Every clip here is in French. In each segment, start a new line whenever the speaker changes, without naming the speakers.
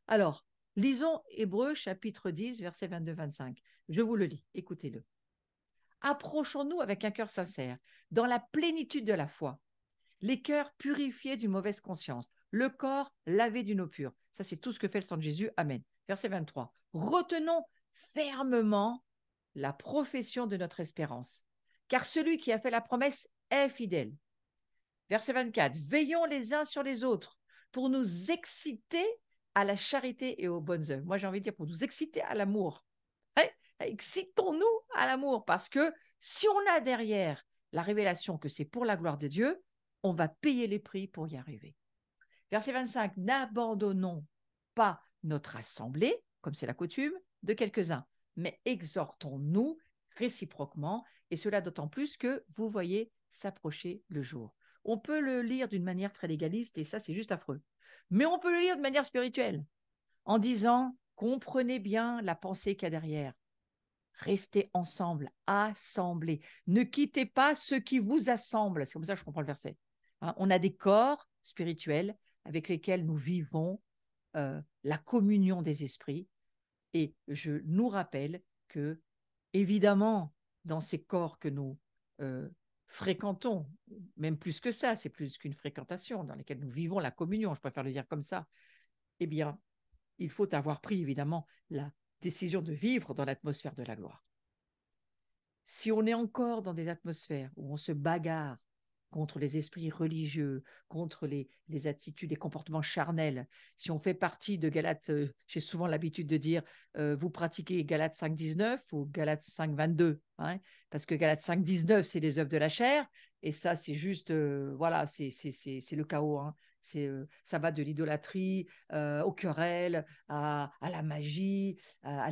Alors, lisons Hébreux chapitre 10, versets 22-25. Je vous le lis, écoutez-le. Approchons-nous avec un cœur sincère, dans la plénitude de la foi, les cœurs purifiés d'une mauvaise conscience, le corps lavé d'une eau pure. Ça, c'est tout ce que fait le sang de Jésus. Amen. Verset 23. Retenons fermement la profession de notre espérance, car celui qui a fait la promesse est fidèle. Verset 24. Veillons les uns sur les autres pour nous exciter à la charité et aux bonnes œuvres. Moi, j'ai envie de dire pour nous exciter à l'amour. Ouais, excitons-nous à l'amour parce que si on a derrière la révélation que c'est pour la gloire de Dieu, on va payer les prix pour y arriver. Verset 25, n'abandonnons pas notre assemblée, comme c'est la coutume, de quelques-uns, mais exhortons-nous réciproquement, et cela d'autant plus que vous voyez s'approcher le jour. On peut le lire d'une manière très légaliste, et ça c'est juste affreux. Mais on peut le lire de manière spirituelle, en disant, comprenez bien la pensée qu'il y a derrière. Restez ensemble, assemblés. Ne quittez pas ce qui vous assemble. C'est comme ça que je comprends le verset. Hein, on a des corps spirituels avec lesquels nous vivons la communion des esprits. Et je nous rappelle que, évidemment, dans ces corps que nous fréquentons, même plus que ça, c'est plus qu'une fréquentation, dans lesquels nous vivons la communion, je préfère le dire comme ça, eh bien, il faut avoir pris, évidemment, la décision de vivre dans l'atmosphère de la gloire. Si on est encore dans des atmosphères où on se bagarre contre les esprits religieux, contre les attitudes, les comportements charnels, si on fait partie de Galates, j'ai souvent l'habitude de dire, vous pratiquez Galates 5,19 ou Galates 5,22, hein, parce que Galates 5,19, c'est les œuvres de la chair, et ça, c'est juste, voilà, c'est le chaos, hein. Ça va de l'idolâtrie aux querelles, à la magie, à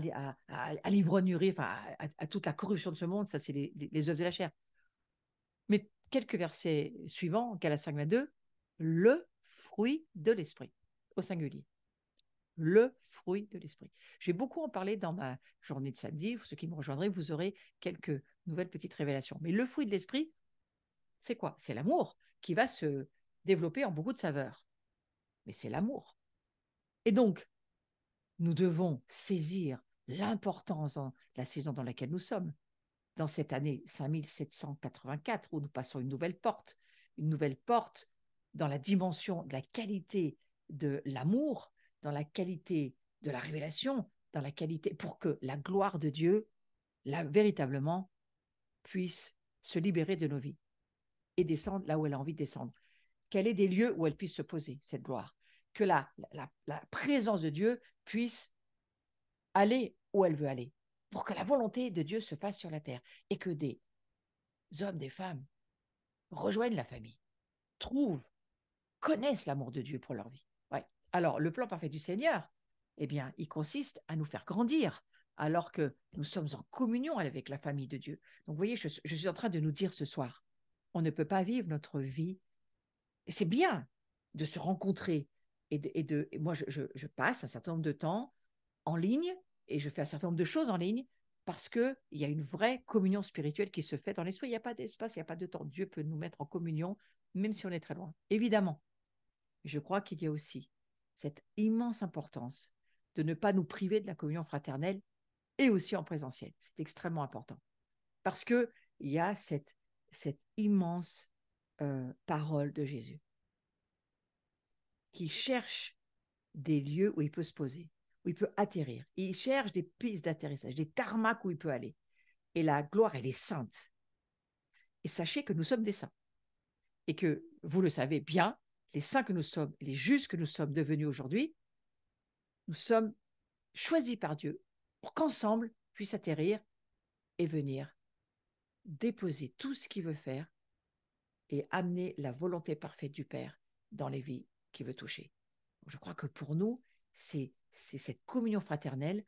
l'ivrognerie, enfin, à toute la corruption de ce monde. Ça, c'est les œuvres de la chair. Mais quelques versets suivants, Galates 5,22, le fruit de l'esprit, au singulier. Le fruit de l'esprit. Je vais beaucoup en parler dans ma journée de samedi. Pour ceux qui me rejoindraient, vous aurez quelques nouvelles petites révélations. Mais le fruit de l'esprit, c'est quoi? C'est l'amour qui va se développer en beaucoup de saveurs. Mais c'est l'amour. Et donc, nous devons saisir l'importance dans la saison dans laquelle nous sommes, dans cette année 5784, où nous passons une nouvelle porte dans la dimension de la qualité de l'amour, dans la qualité de la révélation, dans la qualité, pour que la gloire de Dieu, là, véritablement, puisse se libérer de nos vies et descendre là où elle a envie de descendre. Qu'elle ait des lieux où elle puisse se poser, cette gloire. Que la présence de Dieu puisse aller où elle veut aller, pour que la volonté de Dieu se fasse sur la terre et que des hommes, des femmes rejoignent la famille, trouvent, connaissent l'amour de Dieu pour leur vie. Ouais. Alors, le plan parfait du Seigneur, eh bien, il consiste à nous faire grandir alors que nous sommes en communion avec la famille de Dieu. Donc, vous voyez, je suis en train de nous dire ce soir, on ne peut pas vivre notre vie. Et c'est bien de se rencontrer. Et moi, je passe un certain nombre de temps en ligne et je fais un certain nombre de choses en ligne parce qu'il y a une vraie communion spirituelle qui se fait dans l'esprit. Il n'y a pas d'espace, il n'y a pas de temps. Dieu peut nous mettre en communion, même si on est très loin. Évidemment, je crois qu'il y a aussi cette immense importance de ne pas nous priver de la communion fraternelle et aussi en présentiel. C'est extrêmement important parce qu'il y a cette immense parole de Jésus qui cherche des lieux où il peut se poser, où il peut atterrir. Il cherche des pistes d'atterrissage, des tarmacs où il peut aller. Et la gloire, elle est sainte. Et sachez que nous sommes des saints. Et que, vous le savez bien, les saints que nous sommes, les justes que nous sommes devenus aujourd'hui, nous sommes choisis par Dieu pour qu'ensemble puisse atterrir et venir déposer tout ce qu'il veut faire et amener la volonté parfaite du Père dans les vies qu'il veut toucher. Je crois que pour nous, c'est cette communion fraternelle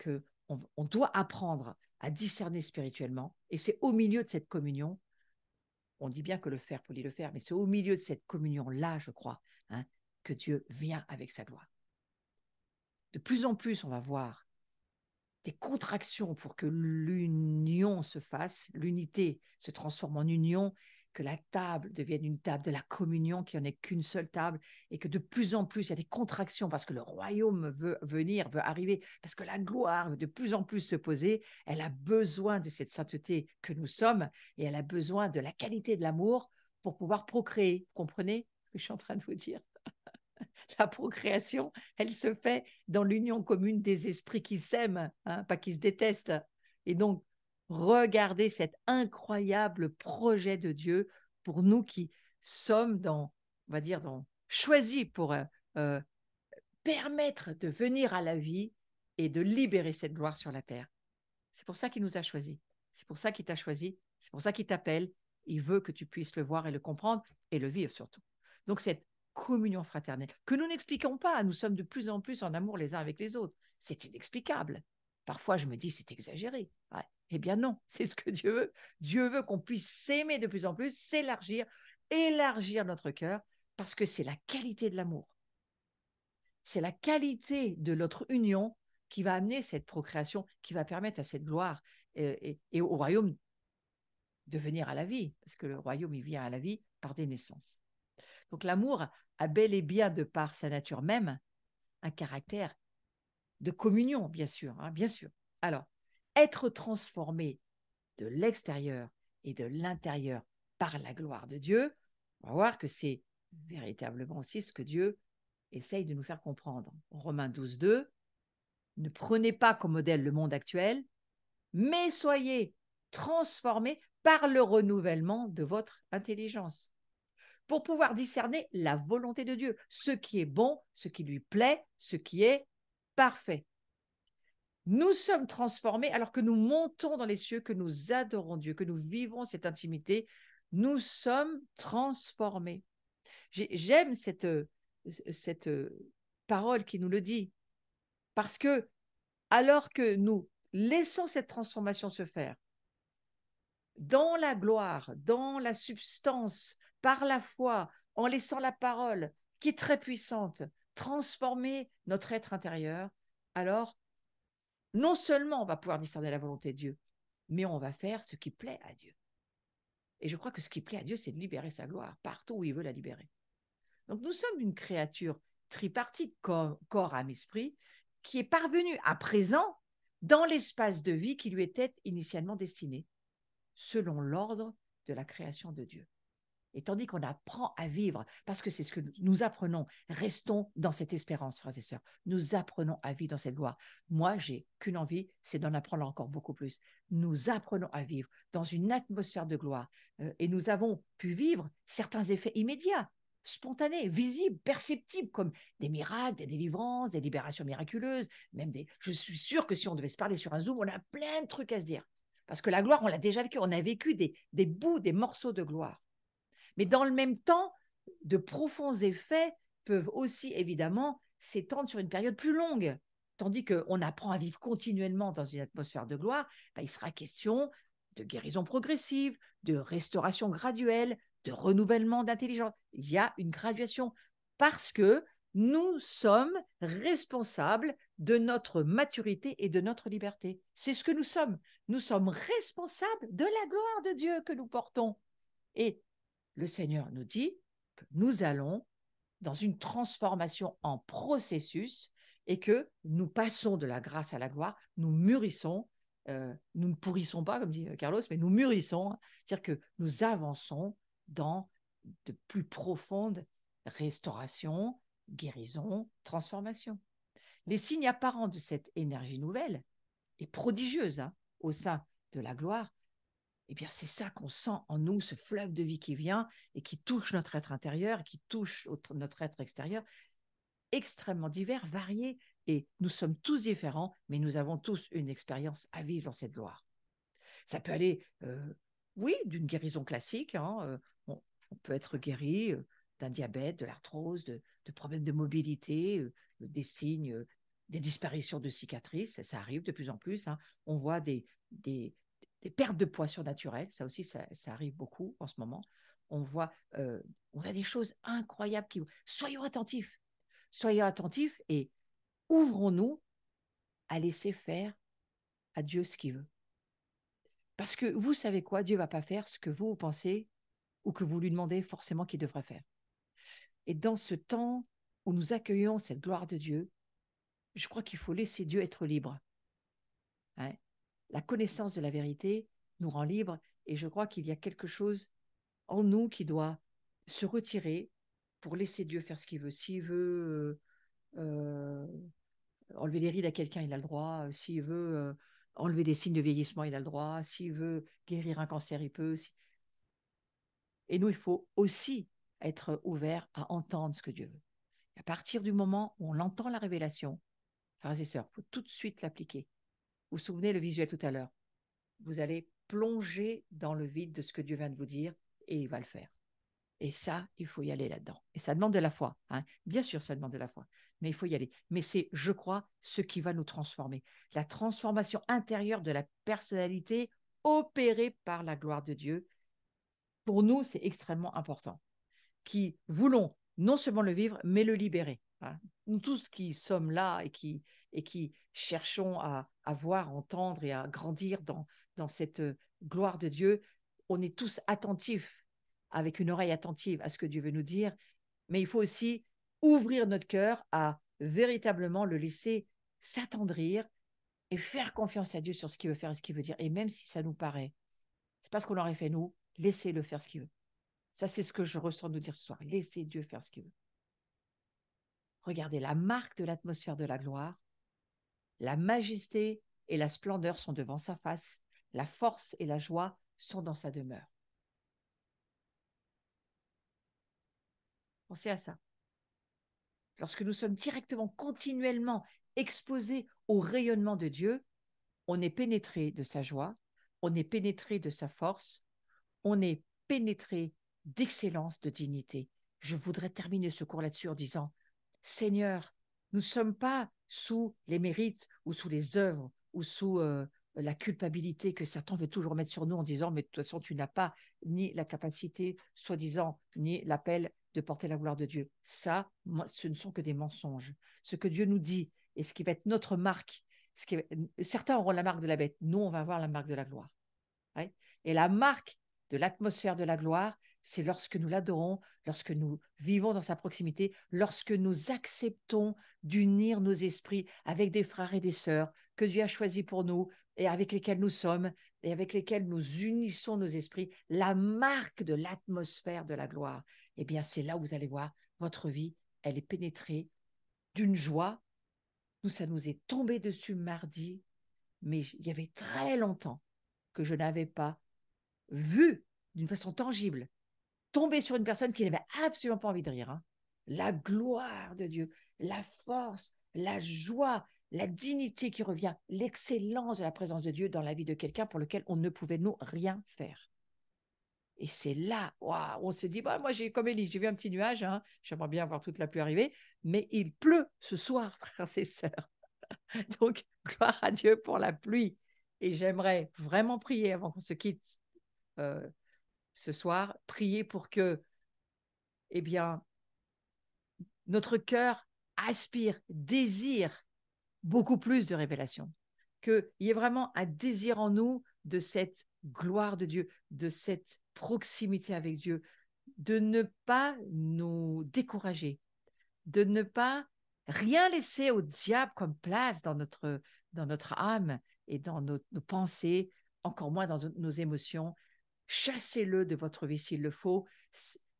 qu'on doit apprendre à discerner spirituellement. Et c'est au milieu de cette communion, on dit bien que le faire polie le faire, mais c'est au milieu de cette communion-là, je crois, hein, que Dieu vient avec sa gloire. De plus en plus, on va voir des contractions pour que l'union se fasse, l'unité se transforme en union, que la table devienne une table de la communion, qu'il n'y en ait qu'une seule table, et que de plus en plus, il y a des contractions parce que le royaume veut venir, veut arriver, parce que la gloire veut de plus en plus se poser. Elle a besoin de cette sainteté que nous sommes, et elle a besoin de la qualité de l'amour pour pouvoir procréer. Vous comprenez ce que je suis en train de vous dire? La procréation, elle se fait dans l'union commune des esprits qui s'aiment, hein, pas qui se détestent. Et donc, regardez cet incroyable projet de Dieu pour nous qui sommes dans, on va dire, choisis pour euh, permettre de venir à la vie et de libérer cette gloire sur la terre. C'est pour ça qu'il nous a choisis. C'est pour ça qu'il t'a choisi. C'est pour ça qu'il t'appelle. Il veut que tu puisses le voir et le comprendre et le vivre surtout. Donc, cette communion fraternelle que nous n'expliquons pas, nous sommes de plus en plus en amour les uns avec les autres. C'est inexplicable. Parfois, je me dis, c'est exagéré. Ouais. Eh bien non, c'est ce que Dieu veut. Dieu veut qu'on puisse s'aimer de plus en plus, s'élargir, élargir notre cœur, parce que c'est la qualité de l'amour. C'est la qualité de notre union qui va amener cette procréation, qui va permettre à cette gloire et au royaume de venir à la vie, parce que le royaume, il vient à la vie par des naissances. Donc l'amour a bel et bien, de par sa nature même, un caractère de communion, bien sûr, hein, bien sûr. Alors, être transformé de l'extérieur et de l'intérieur par la gloire de Dieu, on va voir que c'est véritablement aussi ce que Dieu essaye de nous faire comprendre. Romains 12, 2, ne prenez pas comme modèle le monde actuel, mais soyez transformés par le renouvellement de votre intelligence pour pouvoir discerner la volonté de Dieu, ce qui est bon, ce qui lui plaît, ce qui est parfait. Nous sommes transformés alors que nous montons dans les cieux, que nous adorons Dieu, que nous vivons cette intimité. Nous sommes transformés. J'aime cette parole qui nous le dit, parce que alors que nous laissons cette transformation se faire dans la gloire, dans la substance, par la foi, en laissant la parole, qui est très puissante, transformer notre être intérieur, alors non seulement on va pouvoir discerner la volonté de Dieu, mais on va faire ce qui plaît à Dieu. Et je crois que ce qui plaît à Dieu, c'est de libérer sa gloire partout où il veut la libérer. Donc nous sommes une créature tripartite, corps, âme, esprit, qui est parvenue à présent dans l'espace de vie qui lui était initialement destiné, selon l'ordre de la création de Dieu. Et tandis qu'on apprend à vivre, parce que c'est ce que nous apprenons, restons dans cette espérance, frères et sœurs. Nous apprenons à vivre dans cette gloire. Moi, j'ai qu'une envie, c'est d'en apprendre encore beaucoup plus. Nous apprenons à vivre dans une atmosphère de gloire. Et nous avons pu vivre certains effets immédiats, spontanés, visibles, perceptibles, comme des miracles, des délivrances, des libérations miraculeuses, même des... Je suis sûre que si on devait se parler sur un Zoom, on a plein de trucs à se dire. Parce que la gloire, on l'a déjà vécu. On a vécu des bouts, des morceaux de gloire. Mais dans le même temps, de profonds effets peuvent aussi évidemment s'étendre sur une période plus longue. Tandis qu'on apprend à vivre continuellement dans une atmosphère de gloire, il sera question de guérison progressive, de restauration graduelle, de renouvellement d'intelligence. Il y a une graduation parce que nous sommes responsables de notre maturité et de notre liberté. C'est ce que nous sommes. Nous sommes responsables de la gloire de Dieu que nous portons. Et le Seigneur nous dit que nous allons dans une transformation en processus et que nous passons de la grâce à la gloire, nous mûrissons, nous ne pourrissons pas, comme dit Carlos, mais nous mûrissons, hein, c'est-à-dire que nous avançons dans de plus profondes restaurations, guérisons, transformations. Les signes apparents de cette énergie nouvelle et prodigieuse, hein, au sein de la gloire, eh bien, c'est ça qu'on sent en nous, ce fleuve de vie qui vient et qui touche notre être intérieur, qui touche notre être extérieur, extrêmement divers, variés. Et nous sommes tous différents, mais nous avons tous une expérience à vivre dans cette gloire. Ça peut aller, oui, d'une guérison classique. Hein, on peut être guéri d'un diabète, de l'arthrose, de problèmes de mobilité, des signes, des disparitions de cicatrices. Ça arrive de plus en plus. Hein. On voit des pertes de poids surnaturelles. Ça aussi, ça arrive beaucoup en ce moment. On voit des choses incroyables. Soyons attentifs. Soyons attentifs et ouvrons-nous à laisser faire à Dieu ce qu'il veut. Parce que vous savez quoi, Dieu ne va pas faire ce que vous pensez ou que vous lui demandez forcément qu'il devrait faire. Et dans ce temps où nous accueillons cette gloire de Dieu, je crois qu'il faut laisser Dieu être libre. Hein. La connaissance de la vérité nous rend libres et je crois qu'il y a quelque chose en nous qui doit se retirer pour laisser Dieu faire ce qu'il veut. S'il veut enlever les rides à quelqu'un, il a le droit. S'il veut enlever des signes de vieillissement, il a le droit. S'il veut guérir un cancer, il peut. Et nous, il faut aussi être ouvert à entendre ce que Dieu veut. Et à partir du moment où on entend la révélation, frères et sœurs, il faut tout de suite l'appliquer. Vous vous souvenez le visuel tout à l'heure. Vous allez plonger dans le vide de ce que Dieu vient de vous dire et il va le faire. Et ça, il faut y aller là-dedans. Et ça demande de la foi. Hein. Bien sûr, ça demande de la foi. Mais il faut y aller. Mais c'est, je crois, ce qui va nous transformer. La transformation intérieure de la personnalité opérée par la gloire de Dieu. Pour nous, c'est extrêmement important. Qui voulons non seulement le vivre, mais le libérer. Hein. Nous tous qui sommes là et qui cherchons à voir, entendre et à grandir dans cette gloire de Dieu, on est tous attentifs, avec une oreille attentive à ce que Dieu veut nous dire, mais il faut aussi ouvrir notre cœur à véritablement le laisser s'attendrir et faire confiance à Dieu sur ce qu'il veut faire et ce qu'il veut dire. Et même si ça nous paraît, c'est pas ce qu'on l'aurait fait nous, laissez-le faire ce qu'il veut. Ça, c'est ce que je ressens nous dire ce soir. Laissez Dieu faire ce qu'il veut. Regardez, la marque de l'atmosphère de la gloire, la majesté et la splendeur sont devant sa face, la force et la joie sont dans sa demeure. Pensez à ça. Lorsque nous sommes directement, continuellement exposés au rayonnement de Dieu, on est pénétré de sa joie, on est pénétré de sa force, on est pénétré d'excellence, de dignité. Je voudrais terminer ce cours là-dessus en disant, Seigneur, nous ne sommes pas sous les mérites ou sous les œuvres ou sous la culpabilité que Satan veut toujours mettre sur nous en disant, mais de toute façon, tu n'as pas ni la capacité, soi-disant, ni l'appel de porter la gloire de Dieu. Ça, ce ne sont que des mensonges. Ce que Dieu nous dit et ce qui va être notre marque, certains auront la marque de la bête, nous, on va avoir la marque de la gloire. Ouais. Et la marque de l'atmosphère de la gloire, c'est lorsque nous l'adorons, lorsque nous vivons dans sa proximité, lorsque nous acceptons d'unir nos esprits avec des frères et des sœurs que Dieu a choisis pour nous et avec lesquels nous sommes et avec lesquels nous unissons nos esprits, la marque de l'atmosphère de la gloire, eh bien, c'est là où vous allez voir votre vie, elle est pénétrée d'une joie. Nous, ça nous est tombé dessus mardi, mais il y avait très longtemps que je n'avais pas vu d'une façon tangible, tomber sur une personne qui n'avait absolument pas envie de rire. Hein. La gloire de Dieu, la force, la joie, la dignité qui revient, l'excellence de la présence de Dieu dans la vie de quelqu'un pour lequel on ne pouvait nous rien faire. Et c'est là, waouh, on se dit, bah, moi j'ai comme Élie, j'ai vu un petit nuage, hein, j'aimerais bien voir toute la pluie arriver, mais il pleut ce soir, frères et sœurs. Donc, gloire à Dieu pour la pluie. Et j'aimerais vraiment prier avant qu'on se quitte ce soir, prier pour que, eh bien, notre cœur aspire, désire beaucoup plus de révélation. Qu'il y ait vraiment un désir en nous de cette gloire de Dieu, de cette proximité avec Dieu, de ne pas nous décourager, de ne pas rien laisser au diable comme place dans notre âme et dans nos pensées, encore moins dans nos émotions. Chassez-le de votre vie s'il le faut.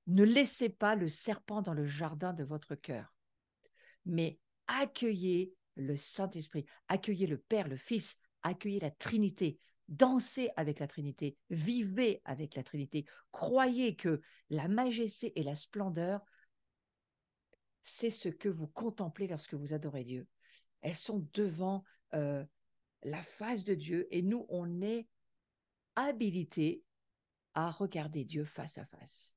Ne laissez pas le serpent dans le jardin de votre cœur, mais accueillez le Saint-Esprit, accueillez le Père, le Fils, accueillez la Trinité, dansez avec la Trinité, vivez avec la Trinité, croyez que la majesté et la splendeur, c'est ce que vous contemplez lorsque vous adorez Dieu. Elles sont devant la face de Dieu et nous, on est habilités à regarder Dieu face à face.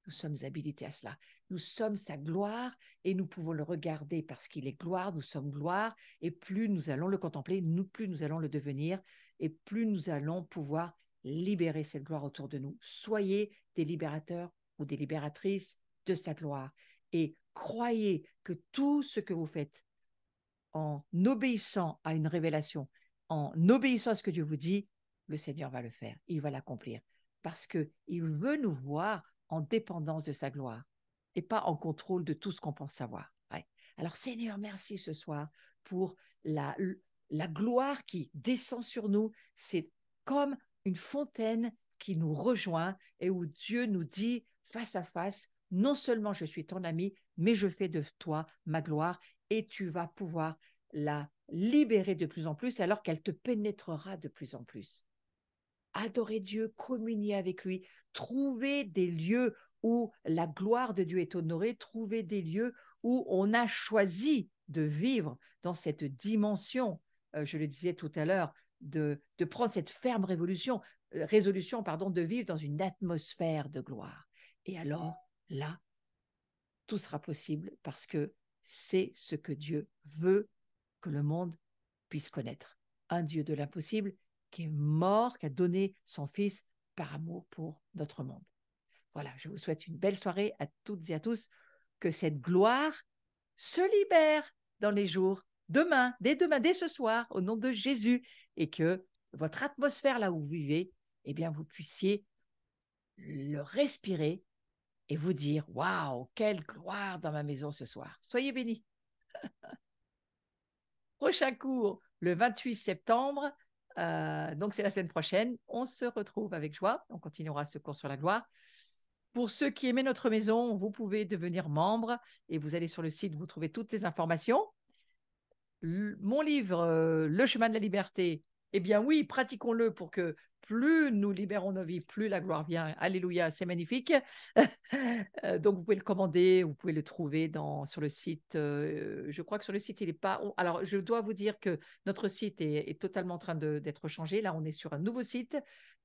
Nous sommes habilités à cela. Nous sommes sa gloire et nous pouvons le regarder parce qu'il est gloire, nous sommes gloire et plus nous allons le contempler, plus nous allons le devenir et plus nous allons pouvoir libérer cette gloire autour de nous. Soyez des libérateurs ou des libératrices de sa gloire et croyez que tout ce que vous faites en obéissant à une révélation, en obéissant à ce que Dieu vous dit, le Seigneur va le faire, il va l'accomplir parce qu'il veut nous voir en dépendance de sa gloire et pas en contrôle de tout ce qu'on pense savoir. Ouais. Alors Seigneur, merci ce soir pour la gloire qui descend sur nous. C'est comme une fontaine qui nous rejoint et où Dieu nous dit face à face, non seulement je suis ton ami, mais je fais de toi ma gloire et tu vas pouvoir la libérer de plus en plus alors qu'elle te pénétrera de plus en plus. Adorer Dieu, communier avec lui, trouver des lieux où la gloire de Dieu est honorée, trouver des lieux où on a choisi de vivre dans cette dimension, je le disais tout à l'heure, de prendre cette ferme résolution de vivre dans une atmosphère de gloire. Et alors, là, tout sera possible parce que c'est ce que Dieu veut que le monde puisse connaître. Un Dieu de l'impossible qui est mort, qui a donné son Fils par amour pour notre monde. Voilà, je vous souhaite une belle soirée à toutes et à tous, que cette gloire se libère dans les jours, demain, dès ce soir, au nom de Jésus, et que votre atmosphère là où vous vivez, eh bien, vous puissiez le respirer et vous dire « Waouh, quelle gloire dans ma maison ce soir !» Soyez bénis. Prochain cours, le 28 septembre. Donc, c'est la semaine prochaine. On se retrouve avec joie. On continuera ce cours sur la gloire. Pour ceux qui aimaient notre maison, vous pouvez devenir membre et vous allez sur le site, vous trouvez toutes les informations. Mon livre, Le chemin de la liberté, eh bien oui, pratiquons-le pour que plus nous libérons nos vies, plus la gloire vient. Alléluia, c'est magnifique. Donc, vous pouvez le commander, vous pouvez le trouver sur le site. Je crois que sur le site, il n'est pas… Alors, je dois vous dire que notre site est totalement en train d'être changé. Là, on est sur un nouveau site.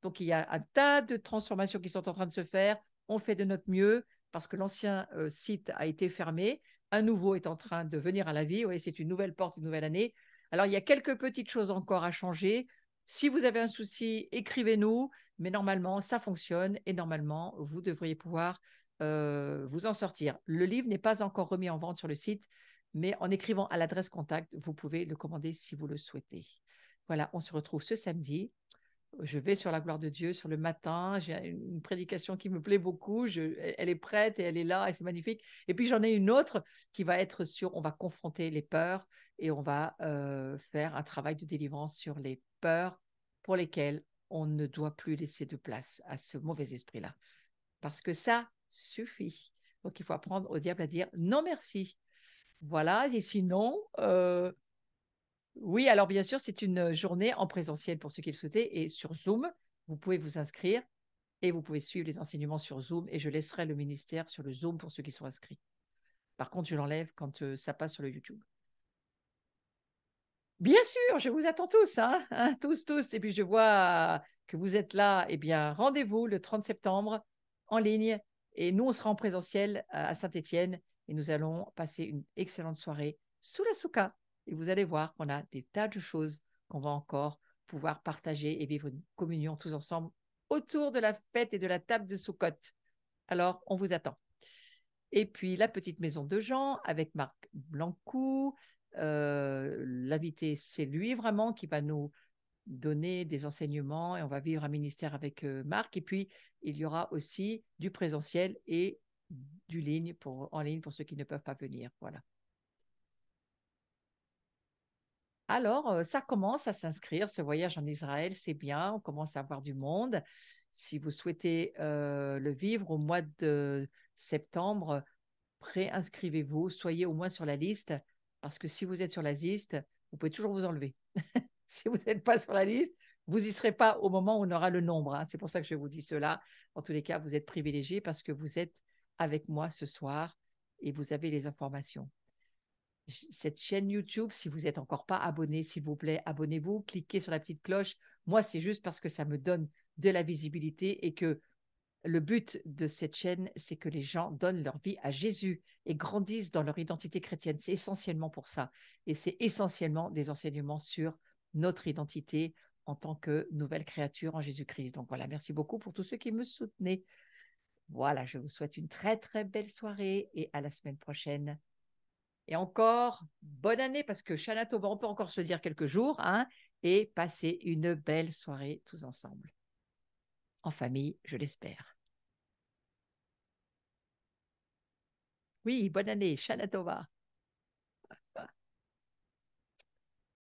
Donc, il y a un tas de transformations qui sont en train de se faire. On fait de notre mieux parce que l'ancien site a été fermé. Un nouveau est en train de venir à la vie. Oui, c'est une nouvelle porte, une nouvelle année. Alors, il y a quelques petites choses encore à changer. Si vous avez un souci, écrivez-nous. Mais normalement, ça fonctionne et normalement, vous devriez pouvoir vous en sortir. Le livre n'est pas encore remis en vente sur le site, mais en écrivant à l'adresse contact, vous pouvez le commander si vous le souhaitez. Voilà, on se retrouve ce samedi. Je vais sur la gloire de Dieu sur le matin. J'ai une prédication qui me plaît beaucoup. Elle est prête et elle est là et c'est magnifique. Et puis j'en ai une autre qui va être sur, on va confronter les peurs et on va faire un travail de délivrance sur les peurs pour lesquelles on ne doit plus laisser de place à ce mauvais esprit-là. Parce que ça suffit. Donc il faut apprendre au diable à dire non merci. Voilà, et sinon, oui, alors bien sûr, c'est une journée en présentiel pour ceux qui le souhaitent et sur Zoom, vous pouvez vous inscrire et vous pouvez suivre les enseignements sur Zoom et je laisserai le ministère sur le Zoom pour ceux qui sont inscrits. Par contre, je l'enlève quand ça passe sur le YouTube. Bien sûr, je vous attends tous, hein, tous. Et puis je vois que vous êtes là. Eh bien, rendez-vous le 30 septembre en ligne et nous, on sera en présentiel à Saint-Étienne et nous allons passer une excellente soirée sous la souka. Et vous allez voir qu'on a des tas de choses qu'on va encore pouvoir partager et vivre une communion tous ensemble autour de la fête et de la table de Soukot. Alors, on vous attend. Et puis, la petite maison de Jean avec Marc Blancou. L'invité, c'est lui vraiment qui va nous donner des enseignements et on va vivre un ministère avec Marc. Et puis, il y aura aussi du présentiel et en ligne pour ceux qui ne peuvent pas venir. Voilà. Alors, ça commence à s'inscrire, ce voyage en Israël, c'est bien, on commence à avoir du monde. Si vous souhaitez le vivre au mois de septembre, préinscrivez-vous, soyez au moins sur la liste, parce que si vous êtes sur la liste, vous pouvez toujours vous enlever. Si vous n'êtes pas sur la liste, vous n'y serez pas au moment où on aura le nombre, hein. C'est pour ça que je vous dis cela. En tous les cas, vous êtes privilégiés parce que vous êtes avec moi ce soir et vous avez les informations. Cette chaîne YouTube, si vous n'êtes encore pas abonné, s'il vous plaît, abonnez-vous, cliquez sur la petite cloche. Moi, c'est juste parce que ça me donne de la visibilité et que le but de cette chaîne, c'est que les gens donnent leur vie à Jésus et grandissent dans leur identité chrétienne. C'est essentiellement pour ça. Et c'est essentiellement des enseignements sur notre identité en tant que nouvelle créature en Jésus-Christ. Donc voilà, merci beaucoup pour tous ceux qui me soutenaient. Voilà, je vous souhaite une très, très belle soirée et à la semaine prochaine. Et encore, bonne année, parce que Shana Tova, on peut encore se dire quelques jours, hein, et passer une belle soirée tous ensemble. En famille, je l'espère. Oui, bonne année, Shana Tova.